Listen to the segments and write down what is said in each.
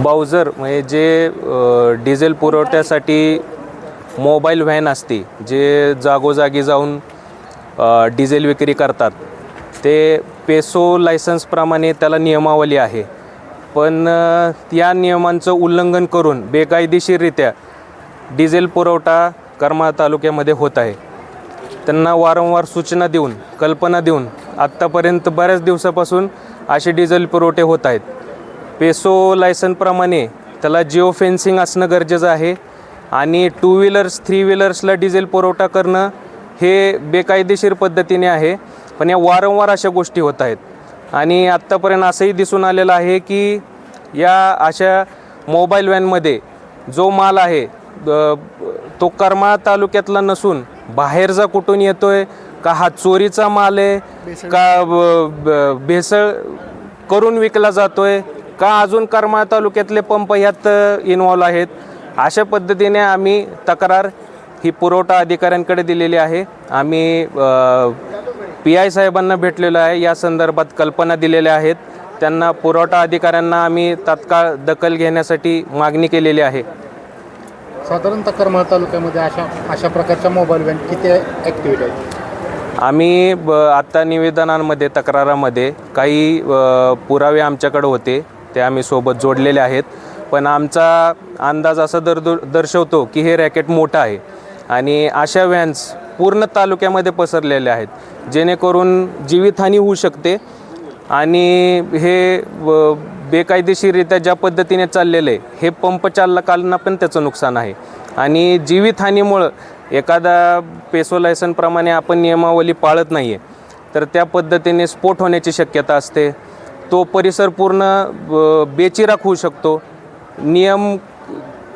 बाउझर म्हणजे जे डिझेल पुरवठ्यासाठी मोबाईल व्हॅन असते, जे जागोजागी जाऊन डिझेल विक्री करतात, ते पेसो लायसन्सप्रमाणे त्याला नियमावली आहे. पण या नियमांचं उल्लंघन करून बेकायदेशीररित्या डिझेल पुरवठा करमाळा तालुक्यामध्ये होत आहे. त्यांना वारंवार सूचना देऊन, कल्पना देऊन आत्तापर्यंत बऱ्याच दिवसापासून असे डिझेल पुरवठे होत आहेत. पेसो लायसनप्रमाणे त्याला जिओ फेन्सिंग असणं गरजेचं आहे आणि 2 व्हीलर्स 3 व्हीलर्सला डिझेल पुरवठा करणं हे बेकायदेशीर पद्धतीने आहे. पण या वारंवार अशा गोष्टी होत आहेत आणि आत्तापर्यंत असंही दिसून आलेलं आहे की या अशा मोबाईल व्हॅनमध्ये जो माल आहे तो करमाळा तालुक्यातला नसून बाहेरचा कुठून येतो आहे, का हा चोरीचा माल आहे, का भेसळ करून विकला जातो आहे, का अजून करमाळा तालुक्यातले पंप ह्यात इन्वॉल्व आहेत. अशा पद्धतीने आम्ही तक्रार ही पुरवठा अधिकाऱ्यांकडे दिलेली आहे. आम्ही PI साहेबांना भेटलेलो आहे, या संदर्भात कल्पना दिलेल्या आहेत. त्यांना पुरवठा अधिकाऱ्यांना आम्ही तात्काळ दखल घेण्यासाठी मागणी केलेली आहे. साधारणतः करमाळा तालुक्यामध्ये अशा प्रकारच्या मोबाईल व्हॅन किती ॲक्टिव्हिटी आहेत? आम्ही आत्ता निवेदनांमध्ये, तक्रारामध्ये काही पुरावे आमच्याकडे होते, ते आम्ही सोबत जोडलेले आहेत. पण आमचा अंदाज असा दर्शवतो की हे रॅकेट मोठं आहे आणि अशा व्हॅन्स पूर्ण तालुक्यामध्ये पसरलेल्या आहेत, जेणेकरून जीवितहानी होऊ शकते. आणि हे बेकायदेशीररित्या ज्या पद्धतीने चाललेलं आहे, हे पंप चालकांना पण त्याचं नुकसान आहे. आणि जीवितहानीमुळं एखादा पेसो लायसनप्रमाणे आपण नियमावली पाळत नाही आहे तर त्या पद्धतीने स्फोट होण्याची शक्यता असते. तो परिसर पूर्ण बेचिराख होऊ शकतो.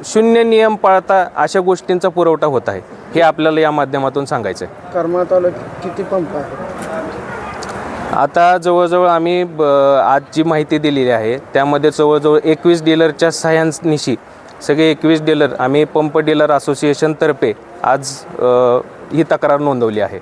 शून्य नियम पाळता अशा गोष्टींचा पुरवठा होत आहे, हे आपल्याला या माध्यमातून सांगायचं आहे. करमाळा तालुक्यात किती पंप आहेत? आता जवळजवळ आम्ही आज जी माहिती दिलेली आहे त्यामध्ये जवळजवळ 21 डीलरच्या सह्यांनिशी सगळे 21 डीलर आम्ही पंप डीलर असोसिएशनतर्फे आज ही तक्रार नोंदवली आहे.